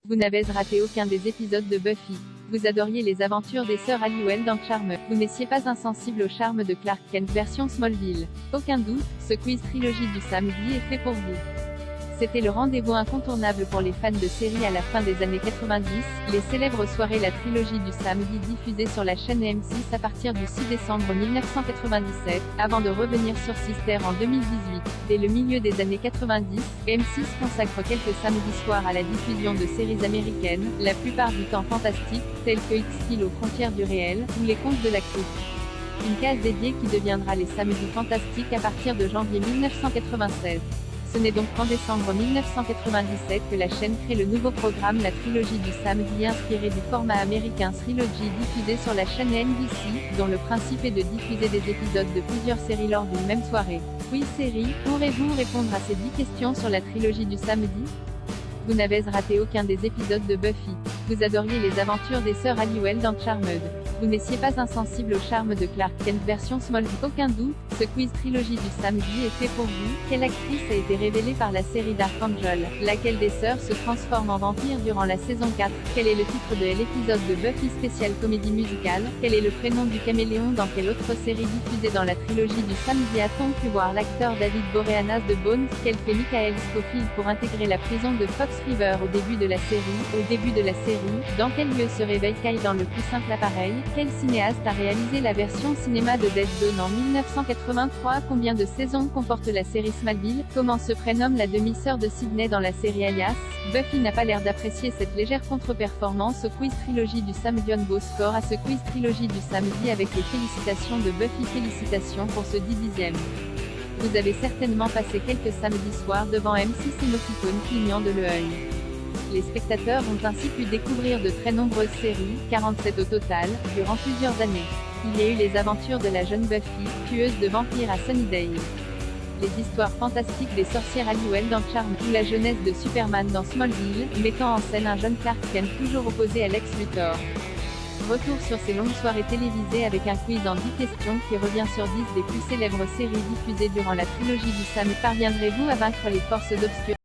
Vous n'avez raté aucun des épisodes de Buffy. Vous adoriez les aventures des sœurs Halliwell dans Charmed. Vous n'étiez pas insensible au charme de Clark Kent version Smallville. Aucun doute, ce quiz trilogie du samedi est fait pour vous. C'était le rendez-vous incontournable pour les fans de séries à la fin des années 90, les célèbres soirées La trilogie du samedi diffusées sur la chaîne M6 à partir du 6 décembre 1997, avant de revenir sur Sister en 2018. Dès le milieu des années 90, M6 consacre quelques samedis soirs à la diffusion de séries américaines, la plupart du temps fantastiques, telles que X-Files aux frontières du réel, ou Les Contes de la Crypte. Une case dédiée qui deviendra les samedis fantastiques à partir de janvier 1996. Ce n'est donc qu'en décembre 1997 que la chaîne crée le nouveau programme La trilogie du samedi inspiré du format américain Trilogy diffusé sur la chaîne NBC, dont le principe est de diffuser des épisodes de plusieurs séries lors d'une même soirée. Oui, série, pourrez-vous répondre à ces 10 questions sur la trilogie du samedi? Vous n'avez raté aucun des épisodes de Buffy. Vous adoriez les aventures des sœurs Halliwell dans Charmed. Vous n'étiez pas insensible au charme de Clark Kent version Smallville. Aucun doute, ce quiz trilogie du samedi est fait pour vous. Quelle actrice a été révélée par la série Dark Angel? Laquelle des sœurs se transforme en vampire durant la saison 4? Quel est le titre de l'épisode de Buffy spécial comédie musicale? Quel est le prénom du caméléon dans quelle autre série diffusée dans la trilogie du samedi a-t-on pu voir l'acteur David Boreanaz de Bones? Quel fait Michael Scofield pour intégrer la prison de Fox River au début de la série? Dans quel lieu se réveille Kyle dans le plus simple appareil? Quel cinéaste a réalisé la version cinéma de Dead Zone en 1983? Combien de saisons comporte la série Smallville? Comment se prénomme la demi-sœur de Sydney dans la série Alias? Buffy n'a pas l'air d'apprécier cette légère contre-performance au quiz trilogie du samedi. Un beau score à ce quiz trilogie du samedi avec les félicitations de Buffy. Félicitations pour ce 10e. Vous avez certainement passé quelques samedis soirs devant M6 émoticône clignant de l'œil. Les spectateurs ont ainsi pu découvrir de très nombreuses séries, 47 au total, durant plusieurs années. Il y a eu les aventures de la jeune Buffy, tueuse de vampires à Sunnydale. Les histoires fantastiques des sorcières Halliwell dans Charmed, ou la jeunesse de Superman dans Smallville, mettant en scène un jeune Clark Kent toujours opposé à Lex Luthor. Retour sur ces longues soirées télévisées avec un quiz en 10 questions qui revient sur 10 des plus célèbres séries diffusées durant la trilogie du samedi. Parviendrez-vous à vaincre les forces obscures?